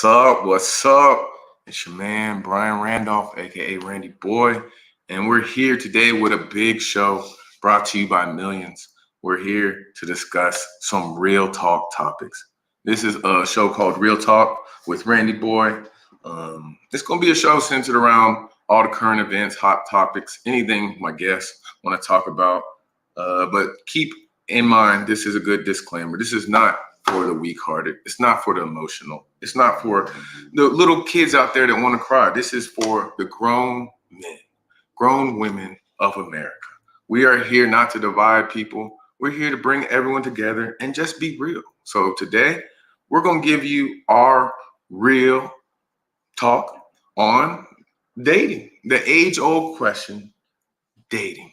What's up? What's up? It's your man, Brian Randolph, aka Randy Boy, and we're here today with a big show brought to you by Millions. We're here to discuss some real talk topics. This is a show called Real Talk with Randy Boy. It's going to be a show centered around all the current events, hot topics, anything my guests want to talk about. But keep in mind, this is a good disclaimer. This is not for the weak-hearted. It's not for the emotional. It's not for the little kids out there that want to cry. This is for the grown men, grown women of America. We are here not to divide people. We're here to bring everyone together and just be real. So today, we're going to give you our real talk on dating. The age-old question, dating.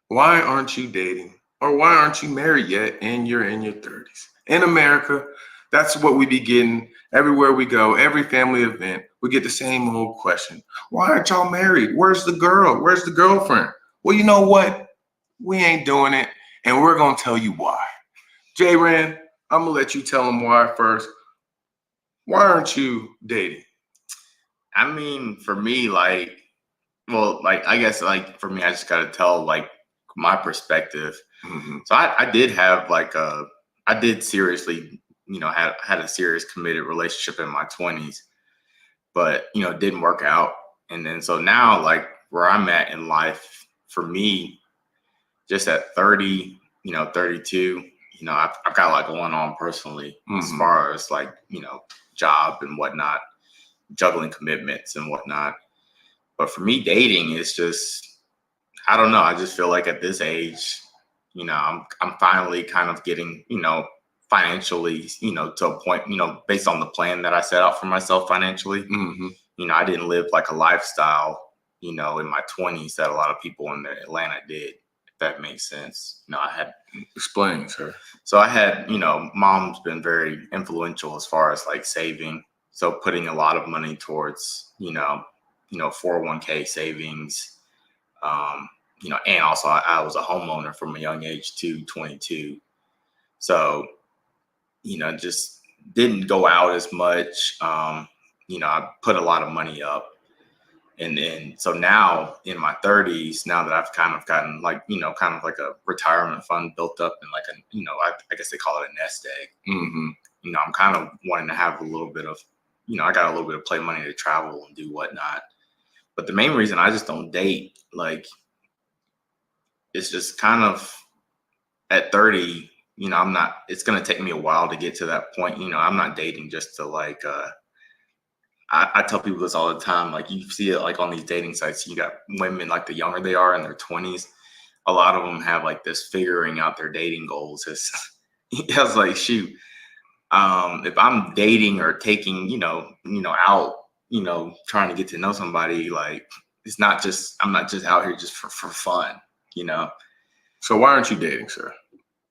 Why aren't you dating? Or why aren't you married yet and you're in your 30s? In America, that's what we be getting everywhere we go, every family event. We get the same old question. Why aren't y'all married? Where's the girl? Where's the girlfriend? Well, you know what? We ain't doing it, and we're going to tell you why. J-Ran, I'm going to let you tell them why first. Why aren't you dating? I mean, for me, I guess for me, I just got to tell my perspective. Mm-hmm. So I did have I did seriously, had a serious committed relationship in my 20s, but, it didn't work out. And then so now, where I'm at in life, for me, just at 30, 32, I've got a lot going on personally, as far as job and whatnot, juggling commitments and whatnot. But for me, dating is just, I don't know. I just feel like at this age, I'm finally kind of getting, financially, to a point, based on the plan that I set out for myself financially. Mm-hmm. I didn't live like a lifestyle, in my 20s that a lot of people in Atlanta did, if that makes sense. I had Explain, sir. So I had, mom's been very influential as far as saving. So putting a lot of money towards, 401k savings, and also I was a homeowner from a young age to 22. So, just didn't go out as much. I put a lot of money up. And then, so now in my 30s, now that I've kind of gotten kind of like a retirement fund built up and I guess they call it a nest egg. Mm-hmm. I'm kind of wanting to have a little bit of, I got a little bit of play money to travel and do whatnot. But the main reason I just don't date, it's just kind of at 30, it's going to take me a while to get to that point. I'm not dating just to I tell people this all the time. You see it on these dating sites, you got women, the younger they are in their 20s, a lot of them have this figuring out their dating goals. I was like, shoot, if I'm dating or taking, out, trying to get to know somebody, it's not just, I'm not just out here just for fun, So why aren't you dating, sir?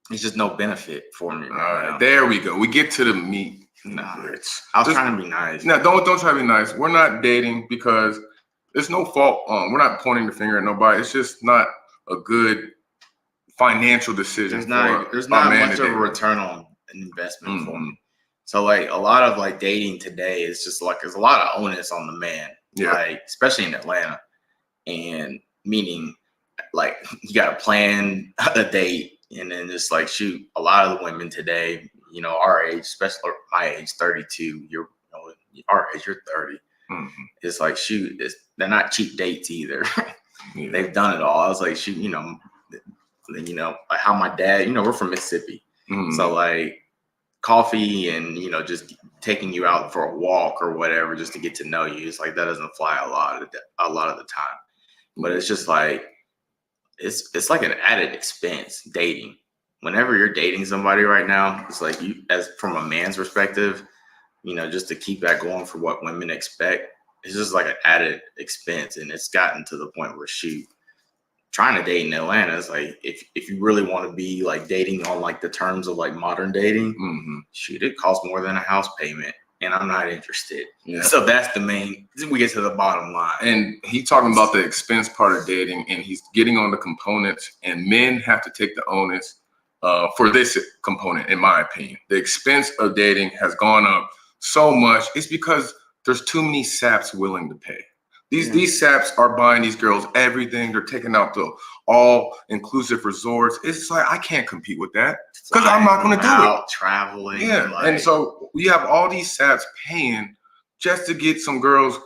It's just no benefit for me. All right, there we go. We get to the meat. Nah, I was trying to be nice. No, don't try to be nice. We're not dating because there's no fault. We're not pointing the finger at nobody. It's just not a good financial decision. There's not much of a return on an investment for me. So a lot of dating today is just there's a lot of onus on the man. Yeah. Especially in Atlanta, and meaning you got to plan a date, and then just shoot, a lot of the women today, our age, especially my age, 32, our age, you're 30. Mm-hmm. It's shoot, they're not cheap dates either. Yeah. They've done it all. I was like, shoot, how my dad, we're from Mississippi. Mm-hmm. So coffee and, just taking you out for a walk or whatever, just to get to know you. It's that doesn't fly a lot of the time, but it's just it's an added expense dating. Whenever you're dating somebody right now, it's you, as from a man's perspective, just to keep that going for what women expect, it's just an added expense. And it's gotten to the point where shoot, trying to date in Atlanta is if you really want to be dating on the terms of modern dating, shoot, it costs more than a house payment. And I'm not interested. Yeah. So that's we get to the bottom line. And he's talking about the expense part of dating, and he's getting on the components, and men have to take the onus for this component, in my opinion. The expense of dating has gone up so much, it's because there's too many saps willing to pay. These saps are buying these girls everything. They're taking out the all-inclusive resorts. It's like, I can't compete with that because I'm not going to do it. Traveling. Yeah, and so we have all these saps paying just to get some girls,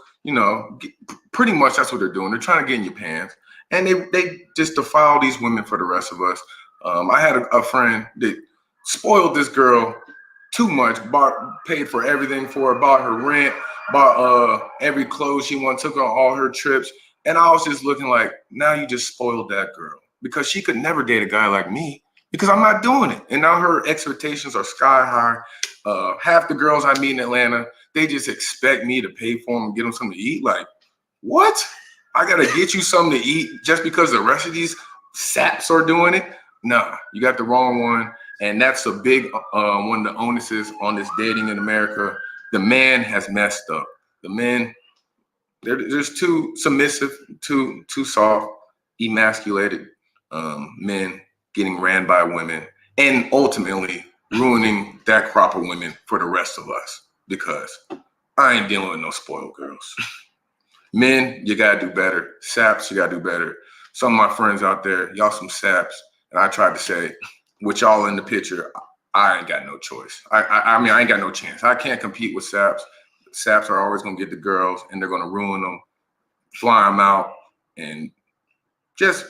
pretty much that's what they're doing. They're trying to get in your pants. And they just defile these women for the rest of us. I had a friend that spoiled this girl too much, paid for everything for her, bought her rent, bought every clothes she wanted, took her on all her trips. And I was just looking like, now you just spoiled that girl because she could never date a guy like me because I'm not doing it. And now her expectations are sky high. Half the girls I meet in Atlanta, they just expect me to pay for them and get them something to eat. Like, what? I got to get you something to eat just because the rest of these saps are doing it? Nah, you got the wrong one. And that's a big one of the onuses on this dating in America. The man has messed up. The men, they're just too submissive, too soft, emasculated men getting ran by women and ultimately ruining that crop of women for the rest of us because I ain't dealing with no spoiled girls. Men, you got to do better. Saps, you got to do better. Some of my friends out there, y'all some saps. And I tried to say, with y'all in the picture, I ain't got no choice. I mean, I ain't got no chance. I can't compete with saps. Saps are always going to get the girls, and they're going to ruin them, fly them out, and just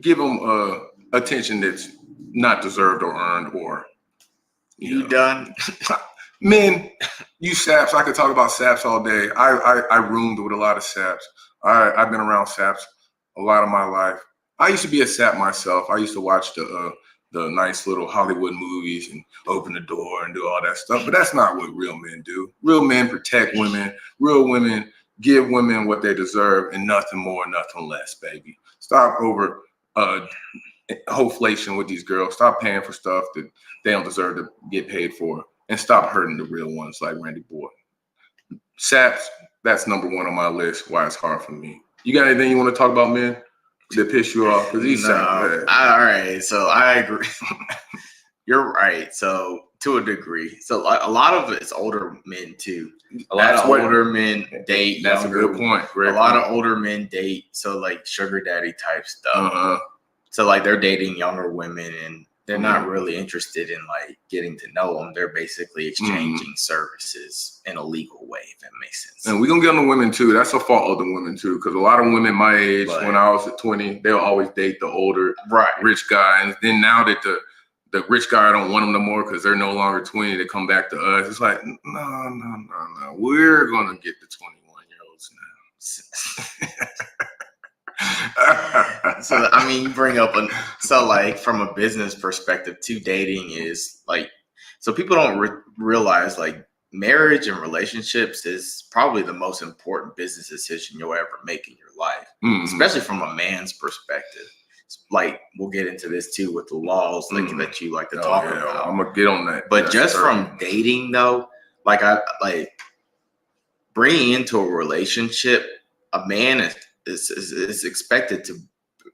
give them attention that's not deserved or earned. Or you done? Men, you saps. I could talk about saps all day. I roomed with a lot of saps. I've been around saps a lot of my life. I used to be a sap myself. I used to watch the nice little Hollywood movies and open the door and do all that stuff. But that's not what real men do. Real men protect women. Real women give women what they deserve and nothing more, nothing less, baby. Stop over hoflation with these girls. Stop paying for stuff that they don't deserve to get paid for. And stop hurting the real ones like Randy Boy. Saps, that's number one on my list, why it's hard for me. You got anything you want to talk about, men? That piss you off? Because these sound bad. All right, so I agree. You're right. So to a degree, so a lot of it's older men too. A lot of older men date. That's a good point. A lot of older men date. So like sugar daddy type stuff. So like they're dating younger women and they're not really interested in like getting to know them. They're basically exchanging services in a legal way, if that makes sense. And we're going to get on the women too. That's a fault of the women too. Because a lot of women my age, when I was at 20, they'll always date the older, rich guy. And then now that the rich guy don't want them no more because they're no longer 20, they come back to us. It's like, no. We're going to get the 21-year-olds now. So I mean, you bring up so like from a business perspective too, dating is like, so people don't realize like marriage and relationships is probably the most important business decision you'll ever make in your life, especially from a man's perspective. Like we'll get into this too with the laws that you like to talk about. I'm gonna get on that. But just from dating though, like I bringing into a relationship, a man is expected to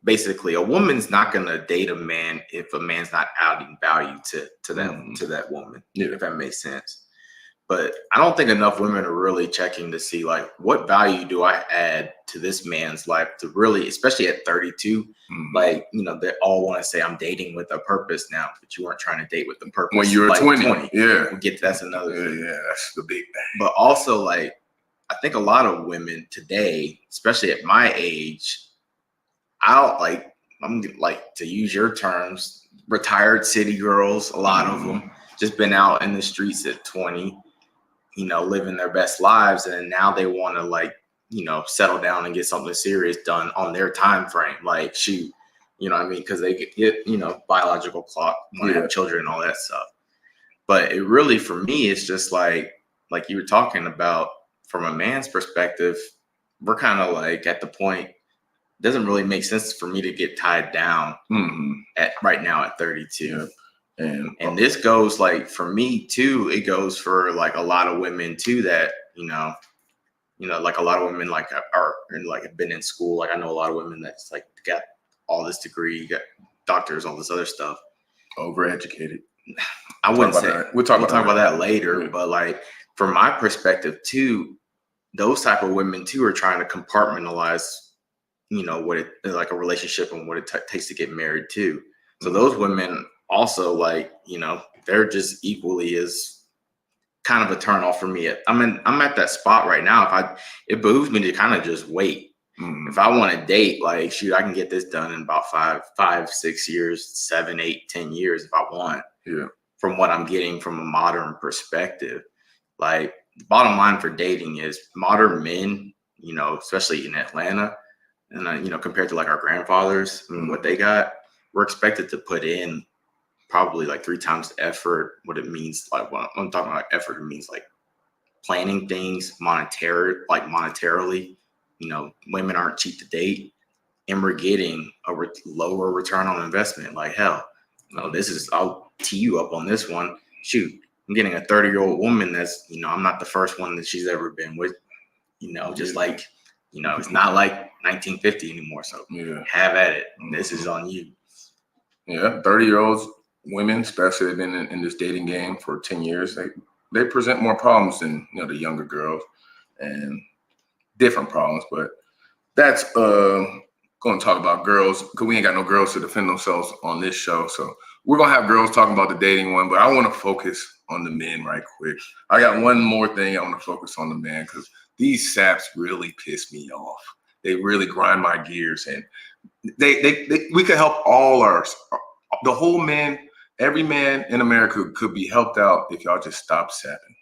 basically, a woman's not going to date a man if a man's not adding value to them, to that woman, if that makes sense. But I don't think enough women are really checking to see like, what value do I add to this man's life to really, especially at 32, like, they all want to say I'm dating with a purpose now, but you weren't trying to date with the purpose. When you were like 20. Yeah. That's another thing. Yeah, that's the big thing. But also like, I think a lot of women today, especially at my age, I'm like, to use your terms, retired city girls, a lot of them just been out in the streets at 20, living their best lives. And now they want to like, settle down and get something serious done on their time frame. Like shoot, what I mean? Because they get, biological clock, want to have children and all that stuff. But it really, for me, it's just like you were talking about, from a man's perspective, we're kind of like at the point, it doesn't really make sense for me to get tied down at right now at 32. And this goes like for me too, it goes for like a lot of women too that, like a lot of women like are like have been in school. Like I know a lot of women that's like got all this degree, got doctors, all this other stuff. Overeducated. I wouldn't say we'll talk about that later, but like from my perspective too, those type of women too are trying to compartmentalize, what it like a relationship and what it takes to get married too. So those women also like, they're just equally as kind of a turn off for me. I'm at that spot right now. It behooves me to kind of just wait. If I want to date, like, shoot, I can get this done in about 5, 6 years, 7, 8, 10 years if I want. Yeah. From what I'm getting from a modern perspective. Like, the bottom line for dating is modern men, especially in Atlanta, and compared to like our grandfathers and what they got, we're expected to put in probably like 3 times the effort. What it means, like when I'm talking about effort, it means like planning things monetarily. Women aren't cheap to date, and we're getting a lower return on investment. Like, hell, I'll tee you up on this one. Shoot, I'm getting a 30-year-old woman that's, I'm not the first one that she's ever been with, just like, it's not like 1950 anymore. So have at it. This is on you. Yeah, 30-year-olds, women, especially, they've been in this dating game for 10 years. They present more problems than, the younger girls, and different problems. But that's going to talk about girls, because we ain't got no girls to defend themselves on this show. So we're going to have girls talking about the dating one, but I want to focus on the men right quick. I got one more thing I want to focus on the men, because these saps really piss me off. They really grind my gears, and we could help the whole man, every man in America could be helped out if y'all just stop sapping.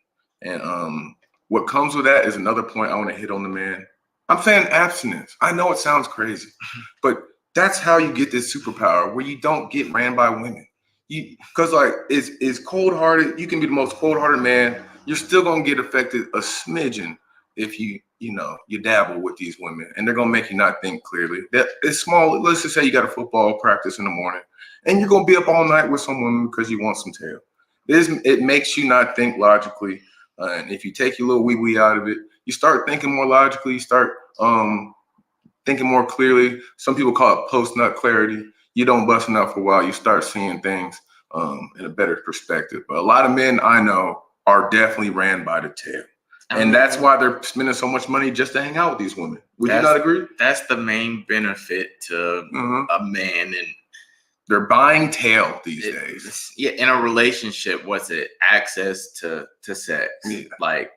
And what comes with that is another point I want to hit on the man. I'm saying abstinence. I know it sounds crazy, but that's how you get this superpower where you don't get ran by women. Because like it's cold-hearted. You can be the most cold-hearted man. You're still gonna get affected a smidgen if you dabble with these women, and they're gonna make you not think clearly. That it's small. Let's just say you got a football practice in the morning, and you're gonna be up all night with some woman because you want some tail. It makes you not think logically, and if you take your little wee out of it, you start thinking more logically. You start thinking more clearly. Some people call it post-nut clarity. You don't bust nut for a while, you start seeing things in a better perspective. But a lot of men I know are definitely ran by the tail. And that's why they're spending so much money just to hang out with these women. Would you not agree? That's the main benefit to a man. And they're buying tail these days. Yeah, in a relationship, what's it? Access to sex. Yeah. Like,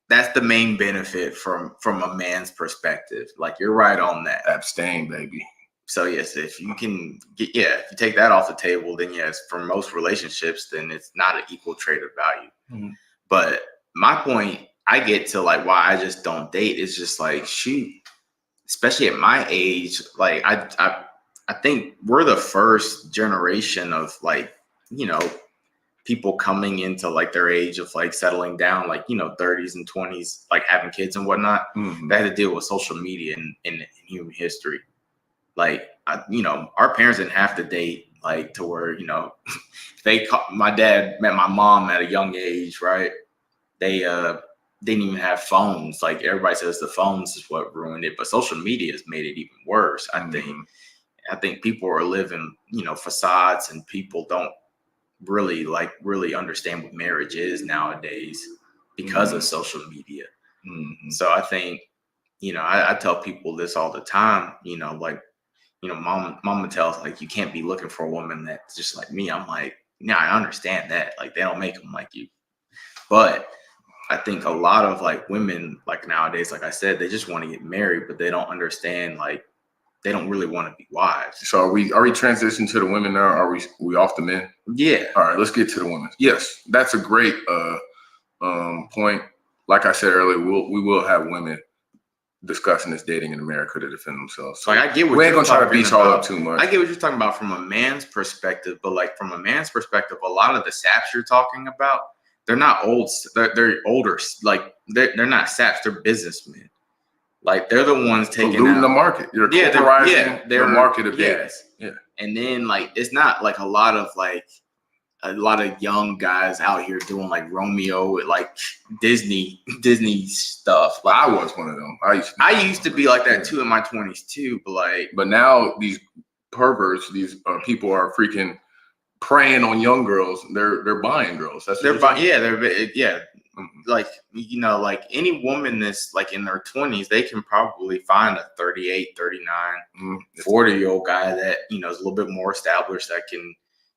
that's the main benefit from a man's perspective. Like, you're right on that. Abstain, baby. So yes, if you can if you take that off the table, then yes, for most relationships, then it's not an equal trade of value. But my point, I get to like why I just don't date is just like, shoot, especially at my age, like I think we're the first generation of like, people coming into like their age of like settling down, like, 30s and 20s, like having kids and whatnot. They had to deal with social media in human history. Like, our parents didn't have to date, like, to where, my dad met my mom at a young age, right? They didn't even have phones. Like, everybody says the phones is what ruined it, but social media has made it even worse. I think people are living, facades, and people don't really understand what marriage is nowadays because of social media. So I think, I tell people this all the time, mama tells like, you can't be looking for a woman that's just like me. I'm like, yeah, I understand that. Like, they don't make them like you. But I think a lot of like women, like nowadays, like I said, they just want to get married, but they don't understand, like, they don't really want to be wives. So are we transitioning to the women now? Are we off the men? Yeah. All right, let's get to the women. Yes, that's a great point. Like I said earlier, we will have women discussing this dating in America to defend themselves. So like, I get what we ain't gonna try to beat y'all up too much. I get what you're talking about from a man's perspective, but like from a man's perspective, a lot of the saps you're talking about, they're not old. They're older. Like, they're not saps. They're businessmen. Like, they're the ones taking polluting the market. You're corporatizing the market of dating. Yeah. And then like, it's not like a lot of young guys out here doing like Romeo with like Disney stuff. Like, I was one of them. I used to be like that too in my 20s too, but now these perverts, these people are freaking preying on young girls. They're buying girls. They're like, you know, like any woman that's like in their 20s, they can probably find a 38, 39, 40-year-old guy that, you know, is a little bit more established that can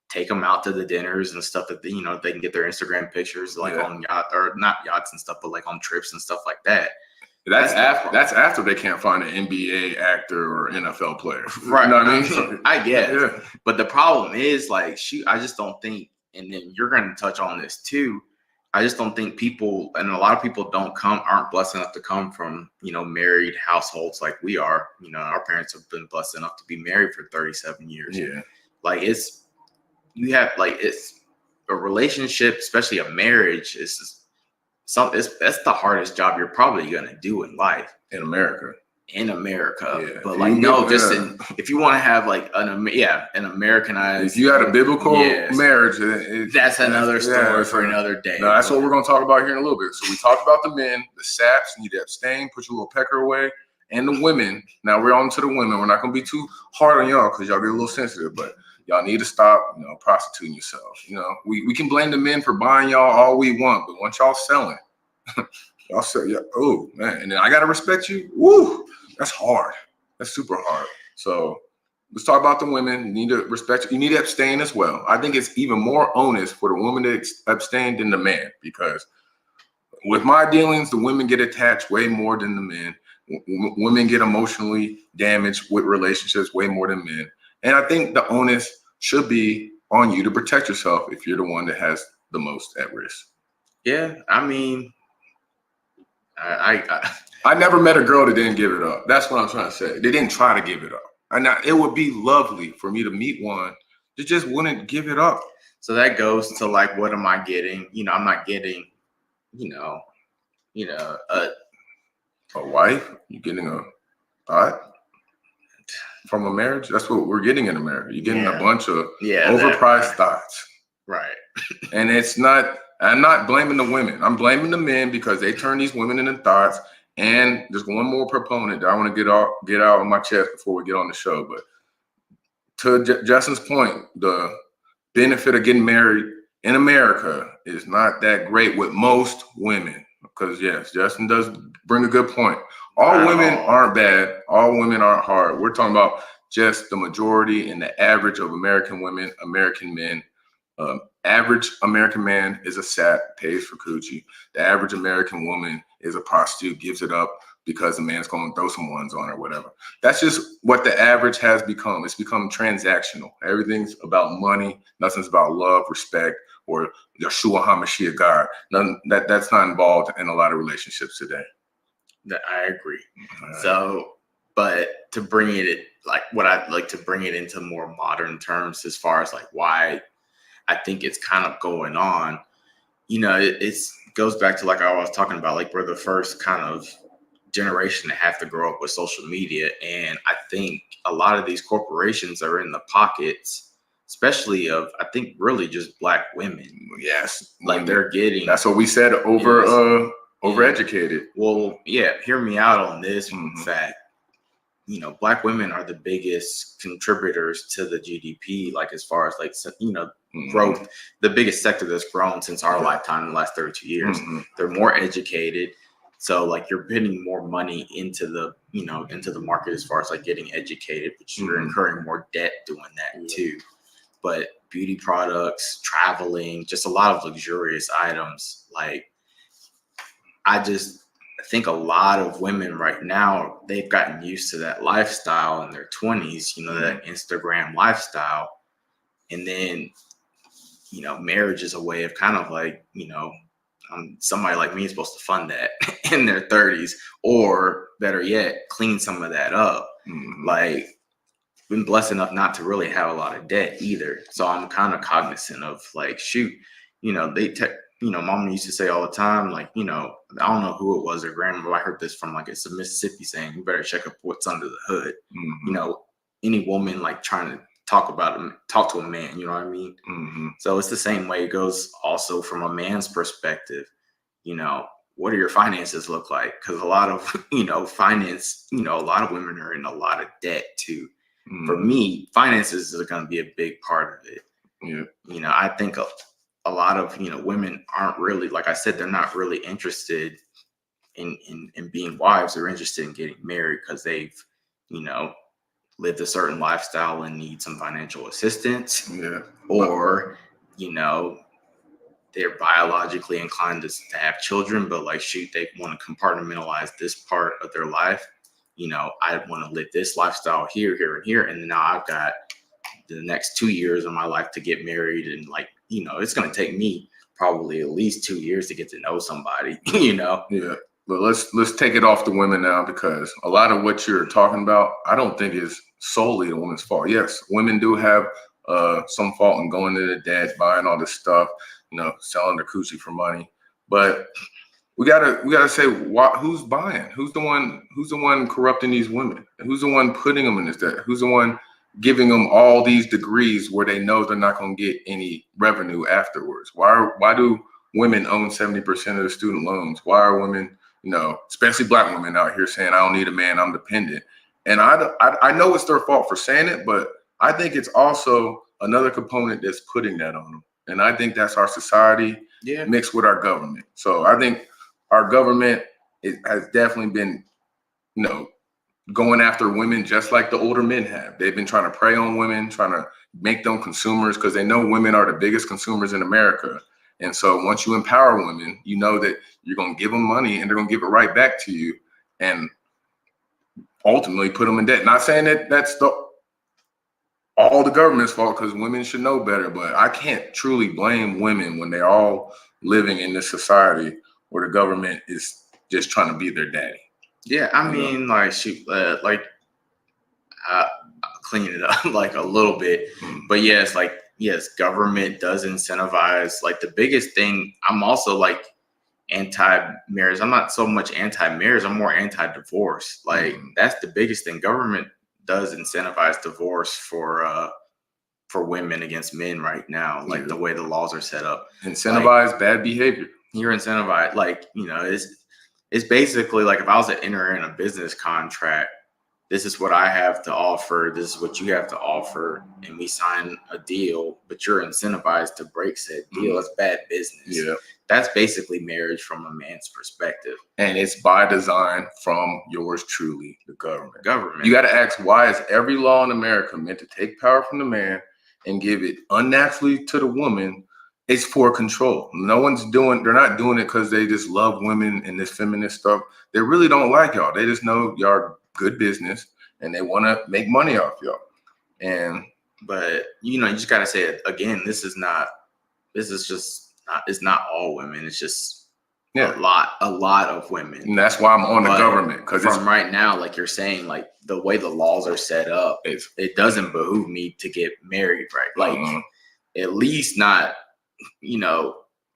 take them out to the dinners and stuff that, you know, they can get their Instagram pictures like on yacht or not yachts and stuff, but like on trips and stuff like that. That's after they can't find an NBA actor or NFL player. Right. You know what I mean? So, I guess. But the problem is like, I just don't think, and then you're going to touch on this too. I just don't think people, and a lot of people aren't blessed enough to come from, you know, married households like we are. You know, our parents have been blessed enough to be married for 37 years. Yeah. Like it's a relationship, especially a marriage that's the hardest job you're probably going to do in life. In America. Yeah. But like, if you want to have like an Americanized. If you had a biblical marriage, that's another story for another day. No, that's what we're going to talk about here in a little bit. So we talked about the men, the saps, need to abstain, put your little pecker away, and the women. Now we're on to the women. We're not going to be too hard on y'all because y'all get a little sensitive, but y'all need to stop, you know, prostituting yourselves. You know, we can blame the men for buying y'all all we want, but once y'all selling, y'all sell, oh man, and then I gotta respect you. Woo, that's hard. That's super hard. So let's talk about the women. You need to respect. You need to abstain as well. I think it's even more onus for the woman to abstain than the man, because with my dealings, the women get attached way more than the men. Women get emotionally damaged with relationships way more than men. And I think the onus should be on you to protect yourself if you're the one that has the most at risk. Yeah, I mean, I never met a girl that didn't give it up. That's what I'm trying to say. They didn't try to give it up. And it would be lovely for me to meet one that just wouldn't give it up. So that goes to like, what am I getting? You know, I'm not getting, a wife. You're getting a thought from a marriage. That's what we're getting in America. You're getting a bunch of overpriced thoughts. Right. And it's not. I'm not blaming the women. I'm blaming the men because they turn these women into thoughts. And there's one more proponent that I want to get out of my chest before we get on the show. But to Justin's point, the benefit of getting married in America is not that great with most women. Because yes, Justin does bring a good point. All women aren't bad. All women aren't hard. We're talking about just the majority and the average of American women, American men. Average American man is a sap, pays for coochie. The average American woman is a prostitute, gives it up because the man's going to throw some ones on or whatever. That's just what the average has become. It's become transactional. Everything's about money. Nothing's about love, respect, or Yeshua HaMashiach God. That's not involved in a lot of relationships today. I agree. Right. So, but to bring it, like what I'd like to bring it into more modern terms as far as like why I think it's kind of going on, you know, it goes back to like I was talking about, like we're the first kind of generation to have to grow up with social media. And I think a lot of these corporations are in the pockets, especially of, I think really just Black women. Yes. Like they're getting. That's what we said, overeducated. Well, yeah, hear me out on this fact. You know, Black women are the biggest contributors to the GDP, like as far as like, you know, growth, the biggest sector that's grown since our lifetime in the last 32 years. They're more educated. So like you're putting more money into the, you know, into the market as far as like getting educated, but you're incurring more debt doing that too. But beauty products, traveling, just a lot of luxurious items. Like I think a lot of women right now, they've gotten used to that lifestyle in their 20s, you know, that Instagram lifestyle. And then, you know, marriage is a way of kind of like, you know, somebody like me is supposed to fund that in their 30s, or better yet, clean some of that up. Like, been blessed enough not to really have a lot of debt either. So I'm kind of cognizant of like, shoot, you know, you know, mom used to say all the time, like, you know, I don't know who it was, or grandma, I heard this from like, it's a Mississippi saying, you better check up what's under the hood. You know, any woman like trying to talk to a man, you know what I mean? So it's the same way it goes also from a man's perspective. You know, what do your finances look like? Because a lot of, you know, finance, you know, a lot of women are in a lot of debt too. For me, finances are going to be a big part of it. You know, I think a lot of, women aren't really, like I said, they're not really interested in being wives. They're interested in getting married because they've, you know, lived a certain lifestyle and need some financial assistance. Yeah. Or, they're biologically inclined to have children, but like, shoot, they want to compartmentalize this part of their life. I want to live this lifestyle here, here, and here. And then now I've got the next 2 years of my life to get married. And like, it's going to take me probably at least 2 years to get to know somebody, Yeah. But let's take it off the women now, because a lot of what you're talking about, I don't think is solely the woman's fault. Yes, women do have some fault in going to the dads, buying all this stuff, selling their coochie for money. But we gotta say, who's buying? Who's the one corrupting these women? Who's the one putting them in this debt? Who's the one giving them all these degrees where they know they're not going to get any revenue afterwards? Why do women own 70% of the student loans? Why are women, especially Black women, out here saying, I don't need a man, I'm dependent? And I know it's their fault for saying it, but I think it's also another component that's putting that on them. And I think that's our society mixed with our government. So I think our government has definitely been, going after women just like the older men have. They've been trying to prey on women, trying to make them consumers, because they know women are the biggest consumers in America. And so once you empower women, you know that you're going to give them money and they're going to give it right back to you and ultimately put them in debt. Not saying that that's all the government's fault, because women should know better, but I can't truly blame women when they're all living in this society where the government is just trying to be their daddy. Yeah, I mean, like, shoot, clean it up like a little bit, but yes, government does incentivize. Like, the biggest thing, I'm also like anti-marriage. I'm not so much anti-marriage. I'm more anti-divorce. Like, that's the biggest thing. Government does incentivize divorce for women against men right now. Like, the way the laws are set up, incentivize bad behavior. You're incentivized. Like, it's basically like, if I was to enter in a business contract, this is what I have to offer, this is what you have to offer, and we sign a deal, but you're incentivized to break said deal. That's bad business. Yeah. That's basically marriage from a man's perspective. And it's by design from yours truly, the government. You got to ask, why is every law in America meant to take power from the man and give it unnaturally to the woman? It's for control. They're not doing it because they just love women and this feminist stuff. They really don't like y'all. They just know y'all are good business and they want to make money off y'all. But you just got to say it again. It's not all women. It's just a lot of women. And that's why I'm on the government. Because from right now, like you're saying, like the way the laws are set up, it doesn't behoove me to get married, right? Like, at least not,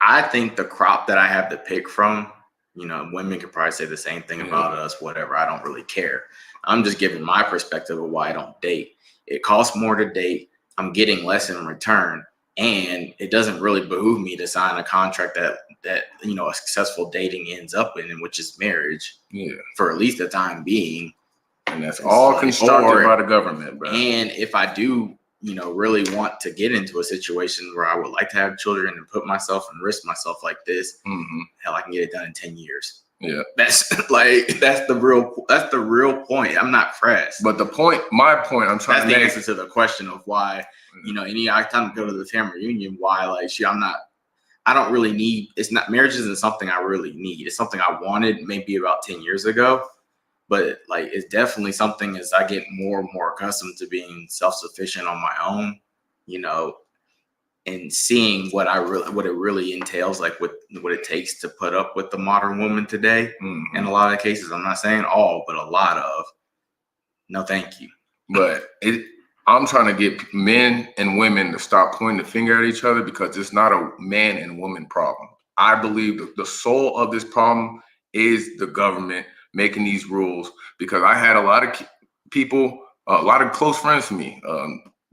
I think the crop that I have to pick from, women could probably say the same thing about us, whatever. I don't really care. I'm just giving my perspective of why I don't date. It costs more to date. I'm getting less in return. And it doesn't really behoove me to sign a contract that a successful dating ends up in, which is marriage. Yeah. For at least the time being. And that's all constructed by the government, bro. And if I do, really want to get into a situation where I would like to have children and put myself and risk myself like this, hell, I can get it done in 10 years. Yeah. That's the real point. I'm not pressed. But my point I'm trying to make. That's the answer to the question of why, any time to go to the family reunion, why, like, I don't really need, marriage isn't something I really need. It's something I wanted maybe about 10 years ago. But like, it's definitely something as I get more and more accustomed to being self-sufficient on my own, and seeing what it really entails, like what it takes to put up with the modern woman today. In a lot of cases, I'm not saying all, but a lot of, no, thank you. But I'm trying to get men and women to stop pointing the finger at each other, because it's not a man and woman problem. I believe that the soul of this problem is the government making these rules, because I had a lot of people, a lot of close friends to me,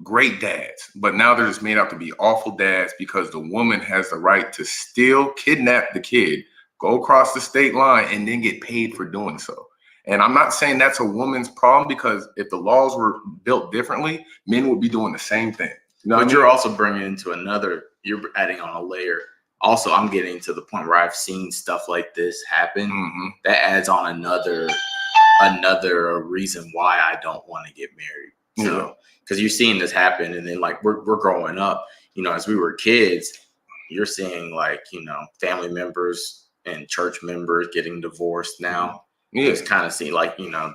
great dads, but now they're just made out to be awful dads because the woman has the right to still kidnap the kid, go across the state line, and then get paid for doing so. And I'm not saying that's a woman's problem, because if the laws were built differently, men would be doing the same thing. But you're also bringing into another you're adding on a layer. Also, I'm getting to the point where I've seen stuff like this happen. Mm-hmm. That adds on another reason why I don't want to get married. So, because you're seeing this happen, and then like we're growing up, you know, as we were kids, you're seeing like, you know, family members and church members getting divorced now. Yeah. Just kind of see like, you know,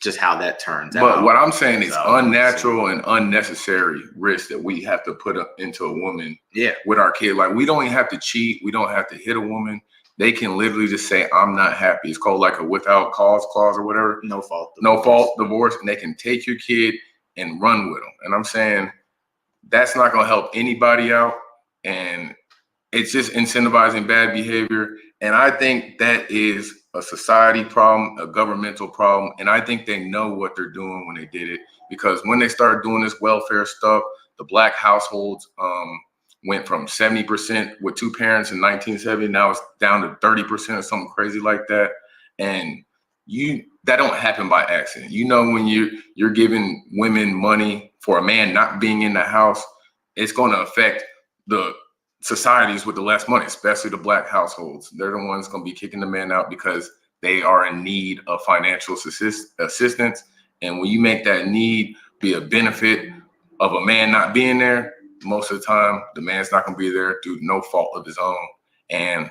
just how that turns out. But what I'm saying is So, unnatural and unnecessary risk that we have to put up into a woman yeah, with our kid. Like, we don't even have to cheat. We don't have to hit a woman. They can literally just say, I'm not happy. It's called like a without cause clause or whatever. no fault Divorce. And they can take your kid and run with them. And I'm saying that's not going to help anybody out. And it's just incentivizing bad behavior. And I think that is a society problem, a governmental problem. And I think they know what they're doing when they did it, because when they started doing this welfare stuff, the Black households went from 70% with two parents in 1970. Now it's down to 30% or something crazy like that. And that don't happen by accident. You know, when you're giving women money for a man not being in the house, it's going to affect the societies with the less money, especially the Black households. They're the ones going to be kicking the man out because they are in need of financial assistance. And when you make that need be a benefit of a man not being there, most of the time the man's not going to be there through no fault of his own. And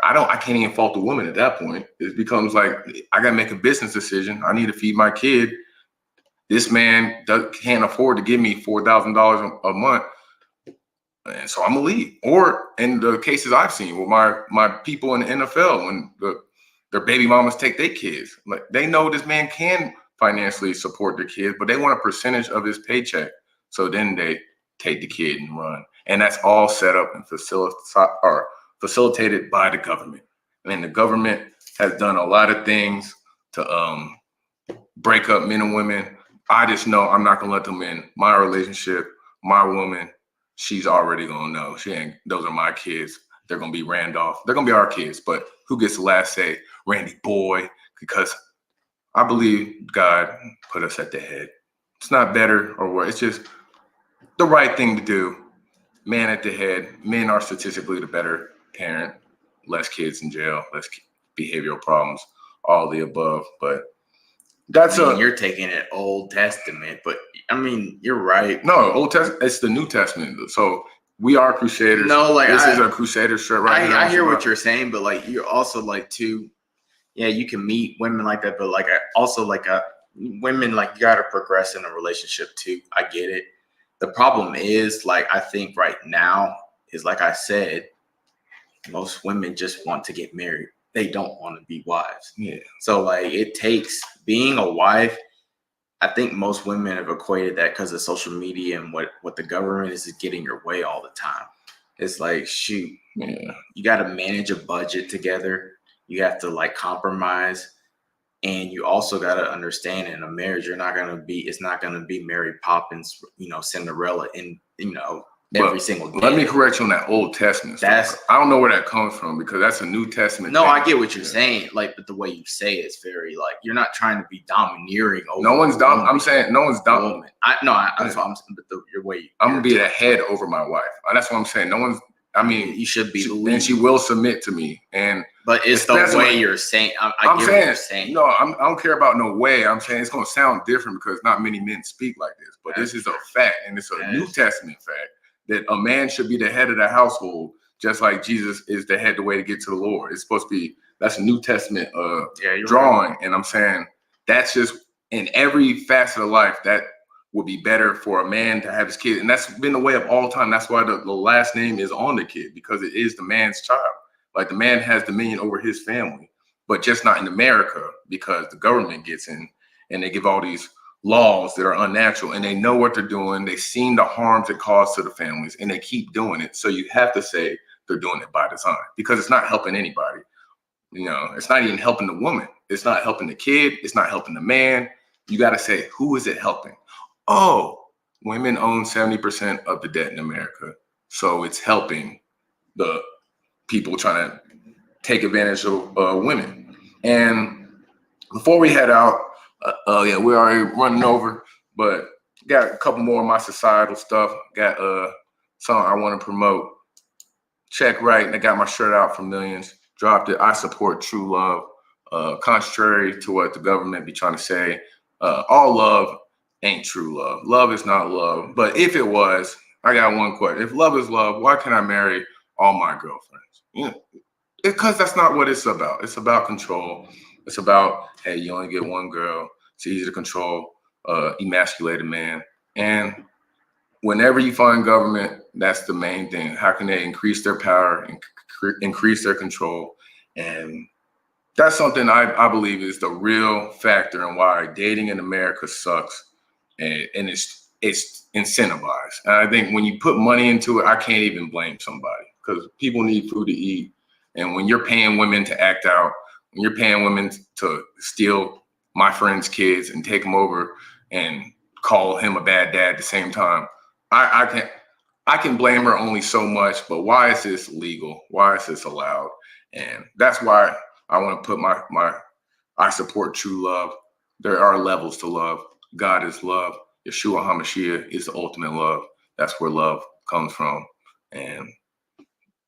I can't even fault the woman at that point. It becomes like, I got to make a business decision. I need to feed my kid. This man can't afford to give me $4,000 a month. And so I'm gonna leave. Or in the cases I've seen with my people in the NFL, when their baby mamas take their kids, like they know this man can financially support their kids, but they want a percentage of his paycheck. So then they take the kid and run. And that's all set up and facilitated by the government. And the government has done a lot of things to break up men and women. I just know I'm not gonna let them in my relationship, my woman. She's already gonna know. Those are my kids. They're gonna be Randolph. They're gonna be our kids. But who gets the last say? Randy boy, because I believe God put us at the head. It's not better or worse. It's just the right thing to do. Man at the head. Men are statistically the better parent. Less kids in jail. Less behavioral problems. All the above. But you're taking it Old Testament, but I mean, you're right. No, Old Testament. It's the New Testament. So we are crusaders. No, like this is a crusader shirt right now. I hear what you're saying, but like you're also like yeah, you can meet women like that, but like also like women, like you got to progress in a relationship too. I get it. The problem is, like, I think right now is, like I said, most women just want to get married. They don't want to be wives. Yeah. So like it takes being a wife. I think most women have equated that because of social media and what the government is getting your way all the time. It's like, shoot, you got to manage a budget together. You have to like compromise. And you also got to understand in a marriage, it's not going to be Mary Poppins, you know, Cinderella in, you know, every single day. Let me correct you on that Old Testament stuff. I don't know where that comes from, because that's a New Testament thing. I get what you're saying. Like, but the way you say it's very like, you're not trying to be domineering over. No one's dominant. I'm saying no one's dominant. That's what I'm saying. But your way I'm gonna be the head over my wife. That's what I'm saying. No one's. I mean, you should be, and she will submit to me. But it's the way you're saying. I get what you're saying. No, I don't care about no way. I'm saying it's gonna sound different because not many men speak like this. But this is a fact, and it's a New Testament fact, that a man should be the head of the household, just like Jesus is the head, the way to get to the Lord. It's supposed to be, that's a New Testament drawing. Right. And I'm saying that's just in every facet of life, that would be better for a man to have his kid. And that's been the way of all time. That's why the last name is on the kid, because it is the man's child. Like, the man has dominion over his family, but just not in America, because the government gets in and they give all these laws that are unnatural, and they know what they're doing. They've seen the harms it caused to the families, and they keep doing it. So you have to say they're doing it by design, because it's not helping anybody. You know, it's not even helping the woman. It's not helping the kid. It's not helping the man. You got to say, who is it helping? Oh, women own 70% of the debt in America. So it's helping the people trying to take advantage of women. And before we head out, we're already running over, but got a couple more of my societal stuff. Got something I want to promote. check right, and I got my shirt out for Millions. Dropped it. I support true love. Contrary to what the government be trying to say, all love ain't true love. Love is not love. But if it was, I got one question. If love is love, why can't I marry all my girlfriends? You know, because that's not what it's about. It's about control. It's about, hey, you only get one girl. It's easy to control, emasculated man. And whenever you find government, that's the main thing. How can they increase their power and increase their control? And that's something I believe is the real factor in why dating in America sucks, and it's incentivized. And I think when you put money into it, I can't even blame somebody because people need food to eat. And when you're paying women to act out, when you're paying women to steal my friend's kids and take them over and call him a bad dad at the same time, I can blame her only so much. But why is this legal? Why is this allowed? And that's why I want to put I support true love. There are levels to love. God is love. Yeshua HaMashiach is the ultimate love. That's where love comes from. And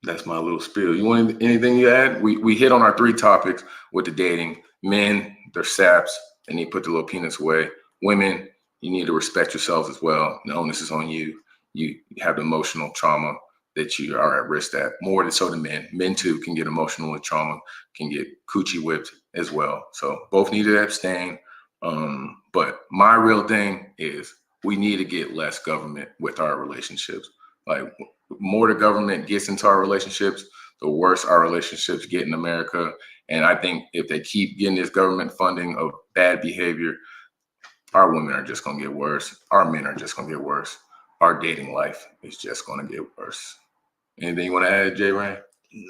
that's my little spiel. You want anything you add? We hit on our 3 topics with the dating. Men, they're saps. They need to put the little penis away. Women, you need to respect yourselves as well. The onus is on you. You have emotional trauma that you are at risk at, more than so than men. Men too can get emotional trauma, can get coochie whipped as well. So both need to abstain. But my real thing is we need to get less government with our relationships. Like, more the government gets into our relationships, the worse our relationships get in America. And I think if they keep getting this government funding of bad behavior, our women are just going to get worse. Our men are just going to get worse. Our dating life is just going to get worse. Anything you want to add, Jay Rain?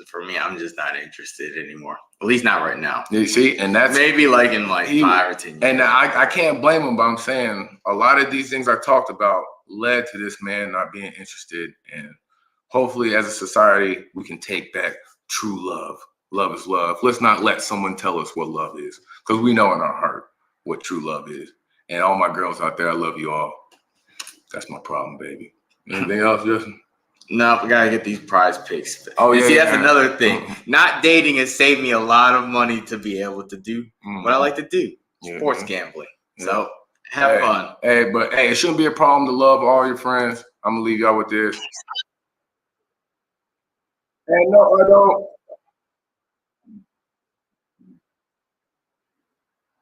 For me, I'm just not interested anymore. At least not right now. You see, and that's maybe like in 5 or 10 years. And I can't blame him, but I'm saying a lot of these things I talked about led to this man not being interested. And hopefully, as a society, we can take back true love. Love is love. Let's not let someone tell us what love is, because we know in our heart what true love is. And all my girls out there, I love you all. That's my problem, baby. Anything else, Justin? No, we gotta get these prize picks. Oh yeah, see, that's another thing. Not dating has saved me a lot of money to be able to do what I like to do: sports gambling. So have fun. Hey, but it shouldn't be a problem to love all your friends. I'm gonna leave y'all with this. Hey, no, I don't.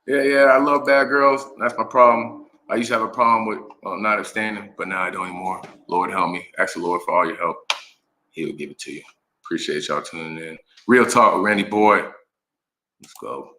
Yeah, I love bad girls. That's my problem. I used to have a problem with not abstaining, but now I don't anymore. Lord help me. Ask the Lord for all your help. He will give it to you. Appreciate y'all tuning in. Real talk with Randy Boyd. Let's go.